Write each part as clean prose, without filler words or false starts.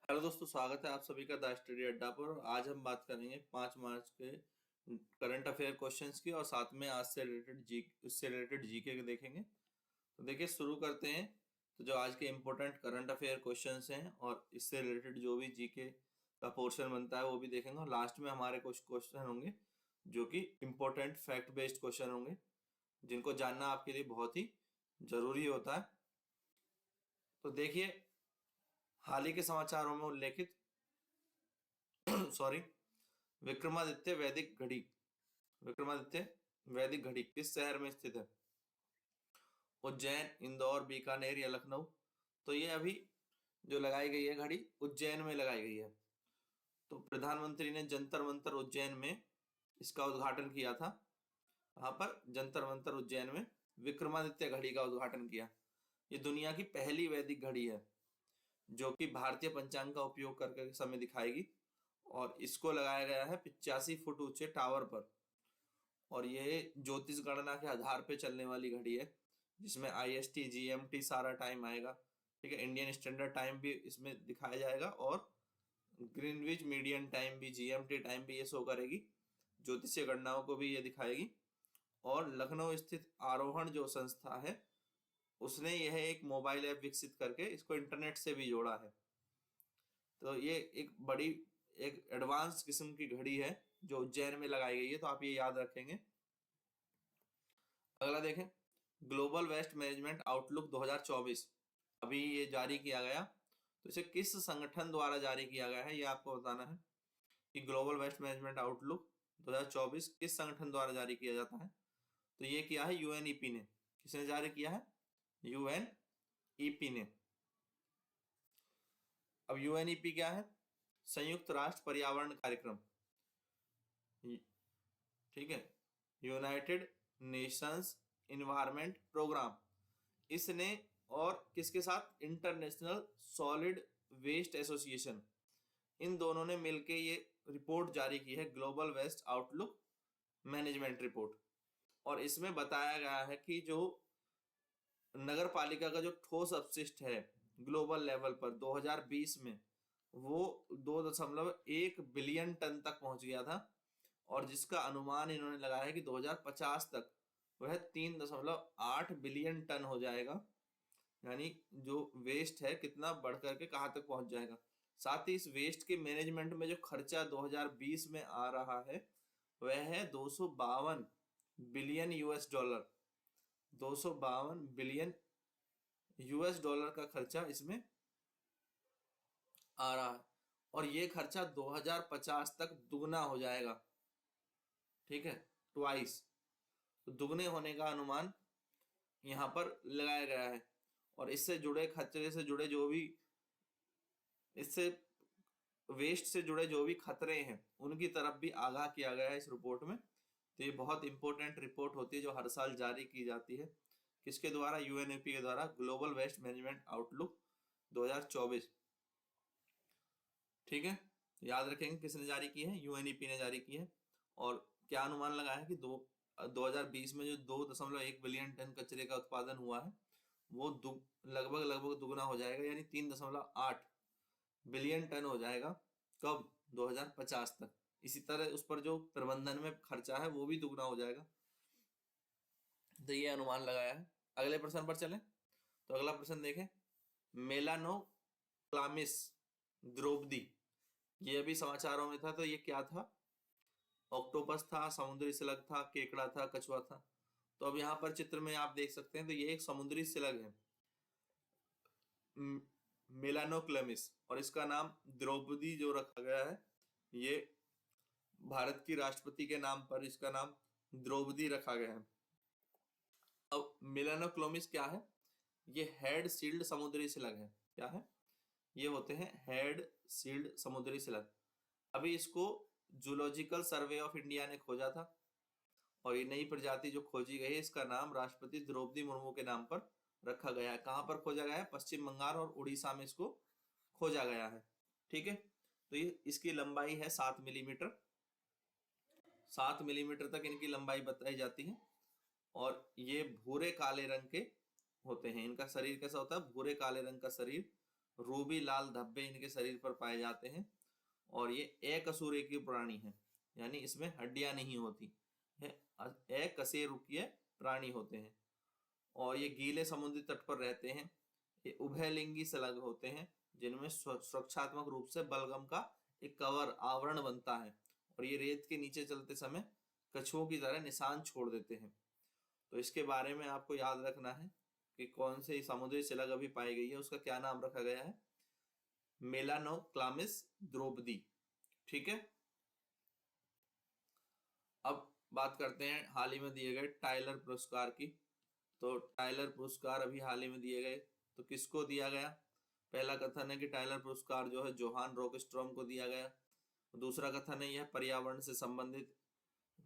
Hello दोस्तों, स्वागत है आप सभी का द स्टडी अड्डा पर। और आज हम बात करेंगे 5 मार्च के करंट अफेयर क्वेश्चंस की और साथ में आज से रिलेटेड उससे रिलेटेड जीके के देखेंगे। तो देखिए, शुरू करते हैं। तो जो आज के इम्पोर्टेंट करंट अफेयर क्वेश्चंस हैं और इससे रिलेटेड जो भी जीके का पोर्शन बनता है वो भी देखेंगे। और लास्ट में हमारे कुछ क्वेश्चन होंगे जो कि इम्पोर्टेंट फैक्ट बेस्ड क्वेश्चन होंगे, जिनको जानना आपके लिए बहुत ही जरूरी होता है। तो देखिए, हाल ही के समाचारों में उल्लेखित सॉरी विक्रमादित्य वैदिक घड़ी विक्रमादित्य वैदिक घड़ी किस शहर में स्थित है? उज्जैन, इंदौर, बीकानेर या लखनऊ? तो ये अभी जो लगाई गई है घड़ी, उज्जैन में लगाई गई है। तो प्रधानमंत्री ने जंतर मंतर उज्जैन में इसका उद्घाटन किया था। वहां पर जंतर मंतर उज्जैन में विक्रमादित्य घड़ी का उद्घाटन किया। ये दुनिया की पहली वैदिक घड़ी है जो कि भारतीय पंचांग का उपयोग करके समय दिखाएगी। और इसको लगाया गया है 85 फुट ऊंचे टावर पर। और ये ज्योतिष गणना के आधार पे चलने वाली घड़ी है, जिसमें IST GMT सारा टाइम आएगा। ठीक है, इंडियन स्टैंडर्ड टाइम भी इसमें दिखाया जाएगा और ग्रीनविच मीडियन टाइम भी, GMT टाइम भी ये शो करेगी। ज्योतिषीय गणनाओं को भी ये दिखाएगी। और लखनऊ स्थित आरोहण जो संस्था है, उसने यह एक मोबाइल ऐप विकसित करके इसको इंटरनेट से भी जोड़ा है। तो ये एक बड़ी, एक एडवांस किस्म की घड़ी है जो उज्जैन में लगाई गई है। तो आप ये याद रखेंगे। अगला देखें, ग्लोबल वेस्ट मैनेजमेंट आउटलुक 2024 अभी ये जारी किया गया। तो इसे किस संगठन द्वारा जारी किया गया है, ये आपको बताना है कि ग्लोबल वेस्ट मैनेजमेंट आउटलुक 2024 किस संगठन द्वारा जारी किया जाता है। तो ये किया है UNEP ने। किसने जारी किया है? UNEP ने। अब UNEP क्या है? संयुक्त राष्ट्र पर्यावरण कार्यक्रम। ठीक है, यूनाइटेड नेशंस इन्वायरमेंट प्रोग्राम। इसने और किसके साथ? International solid waste association. इन दोनों ने मिलकर ये रिपोर्ट जारी की है, global waste outlook management report. और इसमें बताया गया है कि जो नगर पालिका का जो ठोस अपशिष्ट है ग्लोबल लेवल पर 2020 में, वो 2.1 बिलियन टन तक पहुंच गया था। और जिसका अनुमान इन्होंने लगाया है कि 2050 तक वह 3.8 बिलियन टन हो जाएगा। यानी जो वेस्ट है कितना बढ़ करके कहाँ तक पहुंच जाएगा। साथ ही इस वेस्ट के मैनेजमेंट में जो खर्चा 2020 में आ रहा है वह है 252 billion US dollar. 252 billion US dollar का खर्चा इसमें आ रहा है। और ये खर्चा 2050 तक दुगना हो जाएगा। ठीक है, ट्वाइस। तो दुगने होने का अनुमान यहाँ पर लगाया गया है। और इससे जुड़े खतरे से जुड़े जो भी, इससे वेस्ट से जुड़े जो भी खतरे हैं उनकी तरफ भी आगाह किया गया है इस रिपोर्ट में। तो ये बहुत इंपॉर्टेंट रिपोर्ट होती है जो हर साल जारी की जाती है। किसके द्वारा? UNEP के द्वारा, ग्लोबल वेस्ट मैनेजमेंट आउटलुक 2024। ठीक है, याद रखेंगे किसने जारी की है? UNEP ने जारी की है। और क्या अनुमान लगाया है कि 2020 में जो 2.1 बिलियन टन कचरे का उत्पादन हुआ है वो लगभग लगभग दुगना हो जाएगा, यानी 3.8 बिलियन टन हो जाएगा। कब? 2050 तक। इसी तरह उस पर जो प्रबंधन में खर्चा है वो भी दुगना हो जाएगा। तो ये अनुमान लगाया है। अगले प्रश्न पर चलें। तो अगला प्रश्न देखें, मेलानो क्लामिस द्रौपदी, ये अभी समाचारों में था। तो ये क्या था? ऑक्टोपस था, समुद्री स्लग था, केकड़ा था, कछुआ था। तो अब यहाँ पर चित्र में आप देख सकते हैं, तो ये एक समुद्री स्लग है, मेलानोक्लमिस। और इसका नाम द्रौपदी जो रखा गया है, ये भारत की राष्ट्रपति के नाम पर इसका नाम द्रौपदी रखा गया है। अब मेलानोक्लोमिस क्या है? ये हेड सील्ड समुद्री स्लग है। क्या है? ये होते हैं हेड सील्ड समुद्री स्लग। अभी इसको जूलॉजिकल सर्वे ऑफ इंडिया ने खोजा था। और ये नई प्रजाति जो खोजी गई है, इसका नाम राष्ट्रपति द्रौपदी मुर्मू के नाम पर रखा गया है। कहां पर खोजा गया है? पश्चिम बंगाल और उड़ीसा में इसको खोजा गया है। ठीक है, तो ये इसकी लंबाई है 7 मिलीमीटर। 7 मिलीमीटर तक इनकी लंबाई बताई जाती है। और ये भूरे काले रंग के होते हैं। इनका शरीर कैसा होता है? भूरे काले रंग का शरीर रूबी लाल धब्बे इनके शरीर पर पाए जाते हैं और ये अकशेरुकीय प्राणी है, यानी इसमें हड्डियां नहीं होती है, अकशेरुकीय प्राणी होते हैं। और ये गीले समुद्री तट पर रहते हैं। ये उभयलिंगी स्लग होते हैं जिनमें सुरक्षात्मक रूप से बलगम का एक कवर आवरण बनता है और ये रेत के नीचे चलते समय कछुओं की तरह निशान छोड़ देते हैं। तो इसके बारे में आपको याद रखना है कि कौन से समुद्री स्लग अभी पाई गई है, उसका क्या नाम रखा गया है, मेलानोक्लामिस द्रौपदी। ठीक है, अब बात करते हैं हाल ही में दिए गए टाइलर पुरस्कार की। तो टाइलर पुरस्कार अभी हाल ही में दिए गए, तो किसको दिया गया? पहला कथन है कि टाइलर पुरस्कार जो है जोहान रॉकस्ट्रॉम को दिया गया। दूसरा कथन है यह पर्यावरण से संबंधित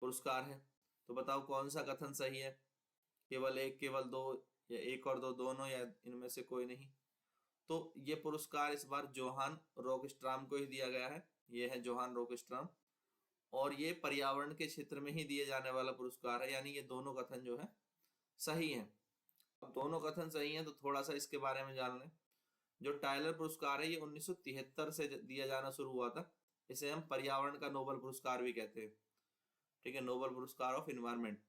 पुरस्कार है। तो बताओ कौन सा कथन सही है? केवल एक, केवल दो, या एक और दो, दोनों, या इनमें से कोई नहीं? तो ये पुरस्कार इस बार जोहान रॉकस्ट्रॉम को ही दिया गया है। ये है जोहान रॉकस्ट्रॉम और ये पर्यावरण के क्षेत्र में ही दिए जाने वाला पुरस्कार है, यानी ये दोनों कथन जो है सही है। अब दोनों कथन सही हैं तो थोड़ा सा इसके बारे में जान लें। जो टाइलर पुरस्कार है ये 1973 से दिया जाना शुरू हुआ था। इसे हम पर्यावरण का नोबेल पुरस्कार भी कहते हैं। ठीक है, नोबेल पुरस्कार ऑफ एनवायरनमेंट।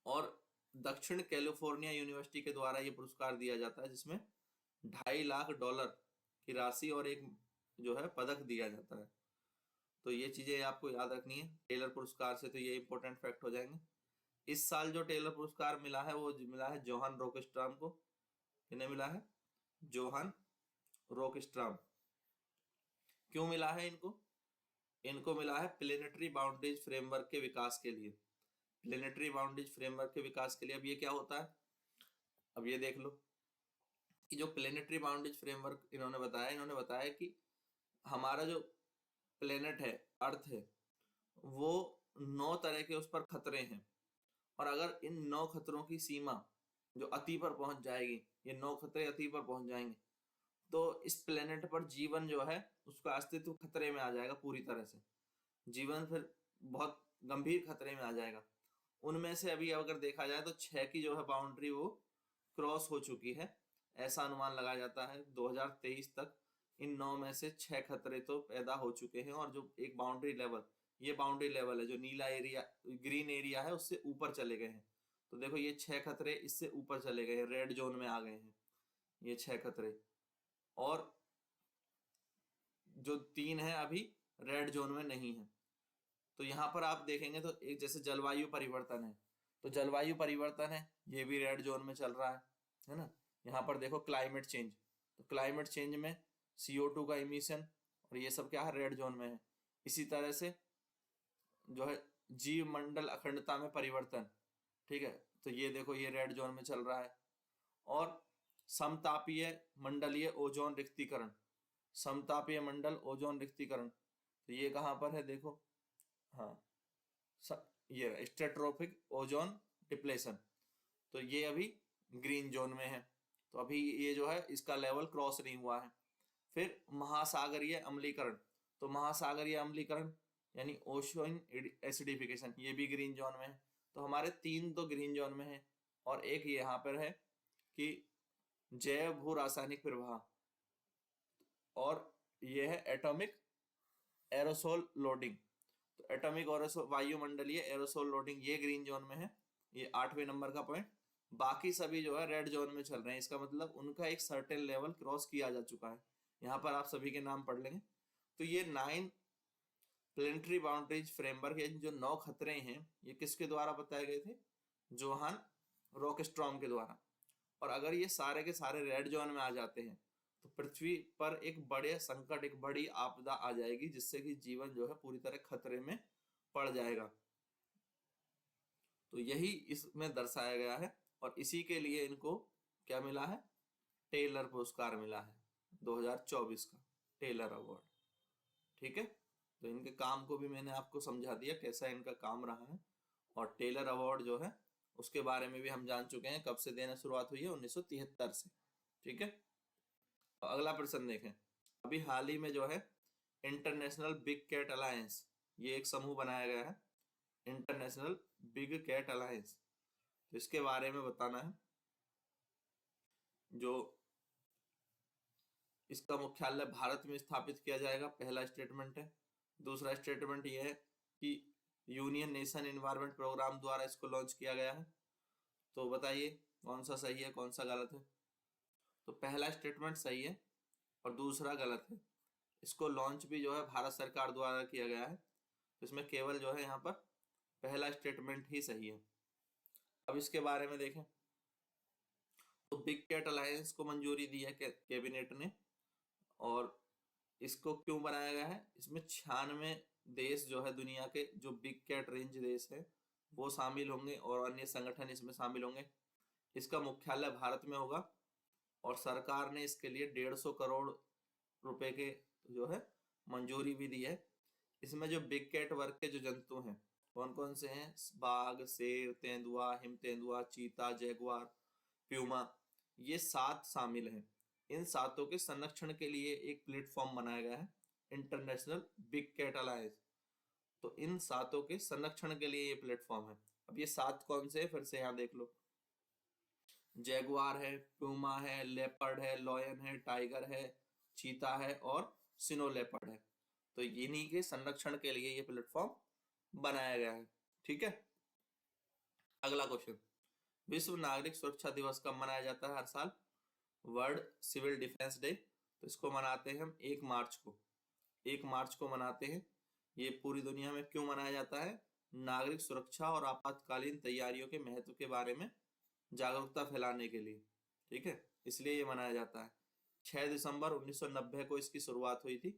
और दक्षिण कैलिफोर्निया यूनिवर्सिटी के द्वारा ये पुरस्कार दिया जाता है जिसमें $2.5 लाख की राशि और एक जो है पदक दिया जाता है। तो ये चीजें आपको याद रखनी है टेलर पुरस्कार से, तो ये इंपॉर्टेंट फैक्ट हो जाएंगे। इस साल जो टेलर पुरस्कार मिला है वो मिला है जोहान रॉकस्ट्रॉम को। किन्हें मिला है? जोहान रॉकस्ट्रॉम। क्यों मिला है इनको? इनको मिला है प्लेनेटरी बाउंड्रीज फ्रेमवर्क के विकास के लिए। प्लेनेटरी बाउंड्रीज फ्रेमवर्क के विकास के लिए। अब ये क्या होता है, अब ये देख लो कि जो प्लेनेटरी बाउंड्रीज फ्रेमवर्क इन्होंने बताया कि हमारा जो प्लेनेट है, अर्थ है, वो 9 तरह के उस पर खतरे हैं और अगर इन 9 खतरों की सीमा जो अति पर पहुंच जाएगी, ये 9 खतरे अति पर पहुंच जाएंगे, तो इस प्लेनेट पर जीवन जो है उसका अस्तित्व खतरे में आ जाएगा पूरी तरह से। जीवन फिर बहुत गंभीर खतरे में आ जाएगा। उनमें से अभी अगर देखा जाए तो 6 की जो है बाउंड्री वो क्रॉस हो चुकी है। ऐसा अनुमान लगाया जाता है 2023 तक इन 9 में से 6 खतरे तो पैदा हो चुके हैं और जो एक बाउंड्री लेवल, ये बाउंड्री लेवल है जो नीला एरिया, ग्रीन एरिया है, उससे ऊपर चले गए हैं। तो देखो ये 6 खतरे इससे ऊपर चले गए हैं, रेड जोन में आ गए हैं ये 6 खतरे। और जो 3 है अभी रेड जोन में नहीं है। तो यहाँ पर आप देखेंगे तो एक जैसे जलवायु परिवर्तन है, तो जलवायु परिवर्तन है ये भी रेड जोन में चल रहा है ना। यहाँ पर देखो क्लाइमेट चेंज, तो क्लाइमेट चेंज में CO2 का इमिशन और ये सब क्या है, रेड जोन में है। इसी तरह से जो है जीव मंडल अखंडता में परिवर्तन, ठीक है, तो ये देखो ये रेड जोन में चल रहा है। और समतापीय मंडलीय ओजोन रिक्तीकरण, समतापीय मंडल ओजोन रिक्तीकरण, तो ये कहाँ पर है देखो, हाँ ये स्ट्रेटोस्फेरिक ओजोन डिप्लेशन, तो ये अभी ग्रीन जोन में है। तो अभी ये जो है इसका लेवल क्रॉस नहीं हुआ है। फिर महासागरीय अम्लीकरण, तो महासागरीय अम्लीकरण यानी ओशन एसिडिफिकेशन, ये भी ग्रीन जोन में है। तो हमारे 3 तो ग्रीन जोन में है और एक यहाँ पर है कि जैव भू रासायनिक प्रवाह, और ये है एटॉमिक एरोसोल लोडिंग। तो एटॉमिक और वायुमंडलीय एरोसोल लोडिंग ये ग्रीन जोन में है, ये 8वें नंबर का पॉइंट। बाकी सभी जो है रेड जोन में चल रहे हैं, इसका मतलब उनका एक सर्टेन लेवल क्रॉस किया जा चुका है। यहाँ पर आप सभी के नाम पढ़ लेंगे। तो ये 9 प्लेनेटरी बाउंड्रीज फ्रेमवर्क, ये जो 9 खतरे हैं ये किसके द्वारा बताए गए थे? जोहान रॉकस्ट्रॉम के द्वारा। और अगर ये सारे के सारे रेड जोन में आ जाते हैं तो पृथ्वी पर एक बड़े संकट, एक बड़ी आपदा आ जाएगी जिससे कि जीवन जो है पूरी तरह खतरे में पड़ जाएगा। तो यही इसमें दर्शाया गया है और इसी के लिए इनको क्या मिला है? टेलर पुरस्कार मिला है 2024 का, टेलर अवार्ड। ठीक है, तो इनके काम को भी मैंने आपको समझा दिया कैसा इनका काम रहा है। और टेलर अवार्ड जो है उसके बारे में भी हम जान चुके हैं कब से देना शुरुआत हुई है, 1973 से। ठीक है, तो अगला प्रश्न देखें। अभी हाल ही में जो है इंटरनेशनल बिग कैट अलायंस, ये एक समूह बनाया गया है, इंटरनेशनल बिग कैट अलायंस। तो इसके बारे में बताना है। जो इसका मुख्यालय भारत में स्थापित किया जाएगा, पहला स्टेटमेंट है। दूसरा स्टेटमेंट ये है कि यूनियन नेशन एनवायरनमेंट प्रोग्राम द्वारा इसको लॉन्च किया गया है। तो बताइए कौन सा सही है कौन सा गलत है। तो पहला स्टेटमेंट सही है और दूसरा गलत है। इसको लॉन्च भी जो है भारत सरकार द्वारा किया गया है, तो इसमें केवल जो है यहाँ पर पहला स्टेटमेंट ही सही है। अब इसके बारे में देखें तो बिग कैट अलायंस को मंजूरी दी है कैबिनेट ने, और इसको क्यों बनाया गया है, इसमें 96 देश जो है दुनिया के जो बिग कैट रेंज देश है वो शामिल होंगे और अन्य संगठन इसमें शामिल होंगे। इसका मुख्यालय भारत में होगा और सरकार ने इसके लिए 150 करोड़ रुपए के जो है मंजूरी भी दी है। इसमें जो बिग कैट वर्ग के जो जंतु हैं कौन कौन से हैं, बाघ, शेर, तेंदुआ, हिम तेंदुआ, चीता, जैगुआर, प्यूमा, ये 7 शामिल हैं। इन 7 के संरक्षण के लिए एक प्लेटफॉर्म बनाया गया है, इंटरनेशनल बिग कैट अलायंस। तो इन 7 के संरक्षण के लिए ये प्लेटफॉर्म है। अब ये 7 कौन से है फिर से यहाँ देख लो, जैगुआर है, प्यूमा है, लेपर्ड है, लॉयन है, टाइगर है, चीता है और सिनो लेपर्ड है। तो इन्हीं के संरक्षण के लिए ये प्लेटफॉर्म बनाया गया है। ठीक है, अगला क्वेश्चन, विश्व नागरिक सुरक्षा दिवस कब मनाया जाता है हर साल? World civil defence day. तो इसको मनाते हैं हम 1 मार्च को, 1 मार्च को मनाते हैं। ये पूरी दुनिया में क्यों मनाया जाता है? नागरिक सुरक्षा और आपातकालीन तैयारियों के महत्व के बारे में जागरूकता फैलाने के लिए। ठीक है, इसलिए ये मनाया जाता है। 6 दिसंबर 1990 को इसकी शुरुआत हुई थी,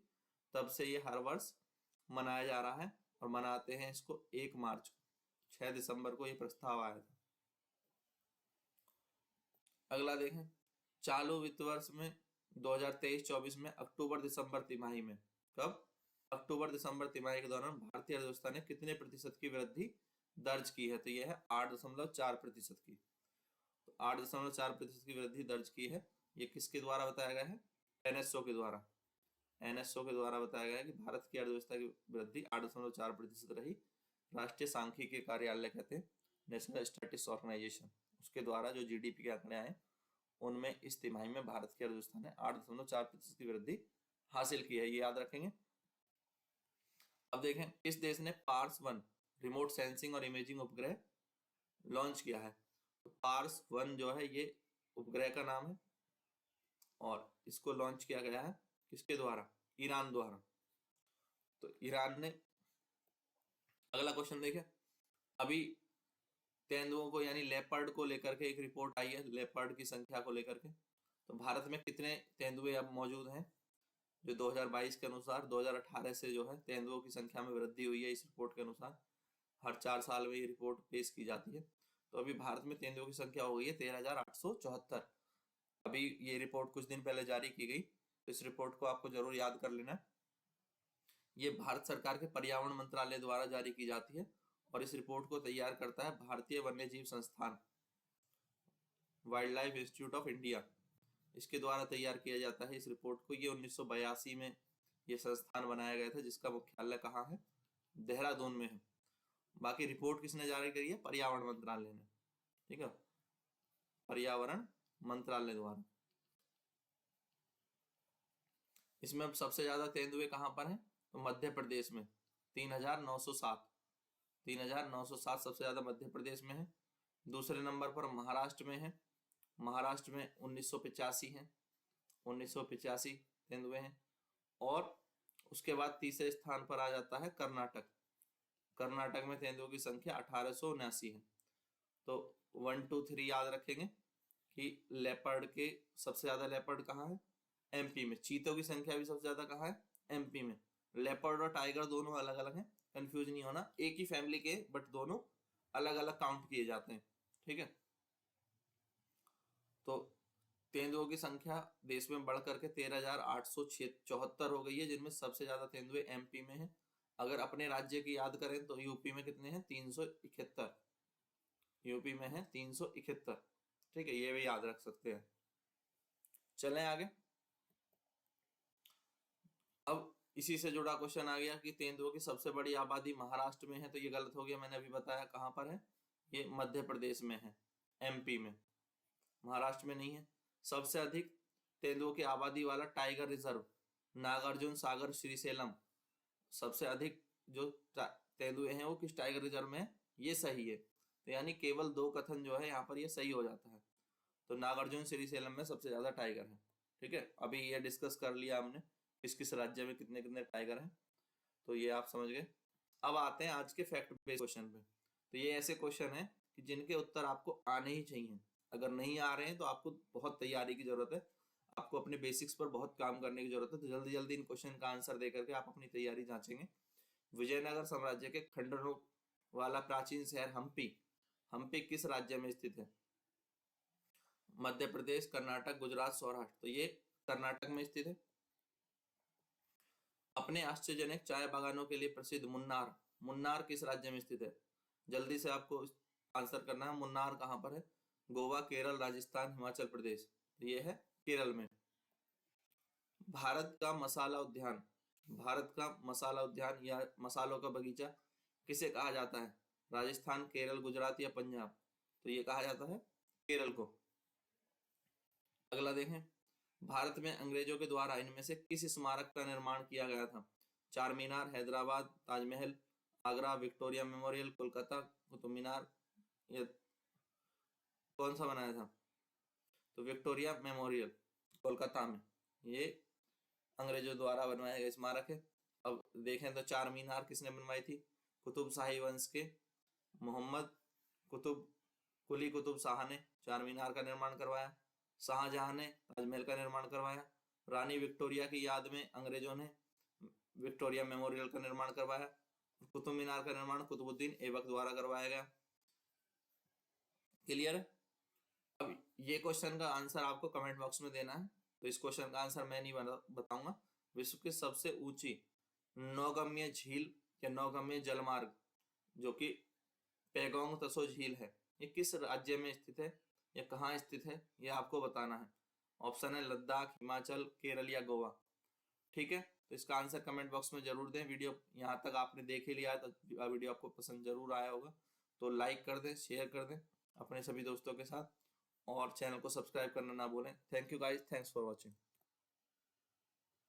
तब से ये हर वर्ष मनाया जा रहा है और मनाते हैं इसको 1 मार्च को। 6 दिसंबर को ये प्रस्ताव आया था। अगला देखें, चालू वित्त वर्ष में 2023-24 में अक्टूबर दिसंबर तिमाही में, कब? अक्टूबर दिसंबर तिमाही के दौरान भारतीय अर्थव्यवस्था ने कितने प्रतिशत की वृद्धि दर्ज की है? तो यह है 8.4% की। तो 8.4% की वृद्धि दर्ज की है। ये किसके द्वारा बताया गया है? एनएसओ के द्वारा। एनएसओ के द्वारा बताया गया है कि भारत की अर्थव्यवस्था की वृद्धि 8.4% रही। राष्ट्रीय सांख्यिकी कार्यालय कहते हैं, नेशनल स्टैटिस्टिक्स ऑर्गेनाइजेशन, उसके द्वारा जो जीडीपी के आंकड़े आए उनमें इस तिमाही में भारत की अर्थव्यवस्था ने 8.4% की वृद्धि हासिल की है, ये याद रखेंगे। अब देखें, इस देश ने पार्स 1 रिमोट सेंसिंग और इमेजिंग उपग्रह लॉन्च किया है। तो पार्स 1 जो है ये उपग्रह का नाम है और इसको लॉन्च किया गया है किसके द्वारा? ईरान द्वारा। तो ईरान ने, अगला क्वेश्चन देखें, अभी तेंदुओं को यानी लेपर्ड को लेकर के एक रिपोर्ट आई है, लेपर्ड की संख्या को लेकर के। तो भारत में कितने तेंदुए अब मौजूद हैं? जो 2022 के अनुसार 2018 से जो है तेंदुओं की संख्या में वृद्धि हुई है। इस रिपोर्ट के अनुसार हर 4 साल में ये रिपोर्ट पेश की जाती है। तो अभी भारत में तेंदुओं की संख्या हो गई है 13,874। अभी ये रिपोर्ट कुछ दिन पहले जारी की गई, तो इस रिपोर्ट को आपको जरूर याद कर लेना। ये भारत सरकार के पर्यावरण मंत्रालय द्वारा जारी की जाती है और इस रिपोर्ट को तैयार करता है भारतीय वन्य जीव संस्थान, wild life institute of India, इसके द्वारा तैयार किया जाता है इस रिपोर्ट को। ये 1982 में ये संस्थान बनाया गया था, जिसका मुख्यालय कहाँ है? देहरादून में है। बाकी रिपोर्ट किसने जारी करी है? पर्यावरण मंत्रालय ने। ठीक है, पर्यावरण मंत्रालय द्वारा। इसमें अब सबसे ज्यादा तेंदुए कहाँ पर हैं? तो मध्य प्रदेश में 3,907। 3,907 सबसे ज्यादा मध्य प्रदेश में है। दूसरे नंबर पर महाराष्ट्र में है, महाराष्ट्र में 1985 है, 1985 तेंदुए हैं। और उसके बाद तीसरे स्थान पर आ जाता है कर्नाटक। कर्नाटक में तेंदुओं की संख्या 1879 है। तो 1 2 3 याद रखेंगे कि लेपर्ड के सबसे ज्यादा लेपर्ड कहाँ है? एमपी में। चीतों की संख्या भी सबसे ज्यादा कहाँ है? एमपी में। लेपर्ड और टाइगर दोनों अलग अलग हैं, कंफ्यूज नहीं होना, एक ही फैमिली के बट दोनों अलग अलग काउंट किए जाते हैं। ठीक है, तो तेंदुओं की संख्या देश में बढ़ करके 13,874 हो गई है, जिनमें सबसे ज्यादा तेंदुए एमपी में हैं। अगर अपने राज्य की याद करें तो यूपी में कितने हैं? 371। यूपी में है 371। ठीक है, ये भी याद रख सकते हैं। चलें आगे। अब इसी से जुड़ा क्वेश्चन आ गया कि तेंदुओं की सबसे बड़ी आबादी महाराष्ट्र में है, तो ये गलत हो गया। मैंने अभी बताया कहाँ पर है, ये मध्य प्रदेश में है, एमपी में, महाराष्ट्र में नहीं है। सबसे अधिक तेंदुओं की आबादी वाला टाइगर रिजर्व, नागार्जुन सागर श्रीशैलम। सबसे अधिक जो तेंदुए हैं वो किस टाइगर रिजर्व में है, ये सही है। तो यानी केवल 2 कथन जो है यहाँ पर ये सही हो जाता है। तो नागार्जुन श्रीशैलम में सबसे ज्यादा टाइगर है। ठीक है, अभी ये डिस्कस कर लिया हमने किस किस राज्य में कितने कितने टाइगर हैं, तो ये आप समझ गए। अब आते हैं आज के फैक्ट बेस्ड क्वेश्चन पे। तो ये ऐसे क्वेश्चन है कि जिनके उत्तर आपको आने ही चाहिए। अगर नहीं आ रहे हैं तो आपको बहुत तैयारी की जरूरत है, आपको अपने बेसिक्स पर बहुत काम करने की जरूरत है। तो जल्दी जल्दी इन क्वेश्चन का आंसर दे करके आप अपनी तैयारी जांचेंगे। विजयनगर साम्राज्य के खंडरों वाला प्राचीन शहर हम्पी, हम्पी किस राज्य में स्थित है? मध्य प्रदेश, कर्नाटक, गुजरात, सौराष्ट्र। तो ये कर्नाटक में स्थित है। अपने आश्चर्यजनक चाय बागानों के लिए प्रसिद्ध मुन्नार, मुन्नार किस राज्य में स्थित है? जल्दी से आपको आंसर करना है, मुन्नार कहाँ पर है? गोवा, केरल, राजस्थान, हिमाचल प्रदेश। तो ये है केरल में। भारत का मसाला उद्यान, भारत का मसाला उद्यान या मसालों का बगीचा किसे कहा जाता है? राजस्थान, केरल, गुजरात या पंजाब। तो ये कहा जाता है केरल को। अगला देखें, भारत में अंग्रेजों के द्वारा इनमें से किस स्मारक का निर्माण किया गया था? चार मीनार, हैदराबाद, ताजमहल, आगरा, विक्टोरिया मेमोरियल, कोलकाता कुतुब मीनार। ये कौन सा बनाया था? तो विक्टोरिया मेमोरियल कोलकाता में, ये अंग्रेजों द्वारा बनवाया गया स्मारक है। अब देखें तो चार मीनार किसने बनवाई थी? कुतुब शाही वंश के मोहम्मद कुली कुतुब शाह ने चार मीनार का निर्माण करवाया। शाहजहां ने ताजमहल का निर्माण करवाया। रानी विक्टोरिया की याद में अंग्रेजों ने विक्टोरिया मेमोरियल का निर्माण करवाया। कुतुब मीनार का निर्माण कुतुबुद्दीन ऐबक द्वारा करवाया गया। क्लियर है? अब ये क्वेश्चन का आंसर आपको कमेंट बॉक्स में देना है। तो इस क्वेश्चन का आंसर मैं नहीं बताऊंगा। विश्व की सबसे ऊंची नौगम्य झील या नौगम्य जलमार्ग जो कि पेगोंग तसो झील है, ये किस राज्य में स्थित है या कहाँ स्थित है, ये आपको बताना है। ऑप्शन है लद्दाख, हिमाचल, केरल या गोवा। ठीक है, तो इसका आंसर कमेंट बॉक्स में जरूर दें। वीडियो यहाँ तक आपने देख ही लिया है तो वीडियो आपको पसंद जरूर आया होगा। तो लाइक कर दें, शेयर कर दें अपने सभी दोस्तों के साथ और चैनल को सब्सक्राइब करना ना भूलें। Thank you guys, thanks for watching.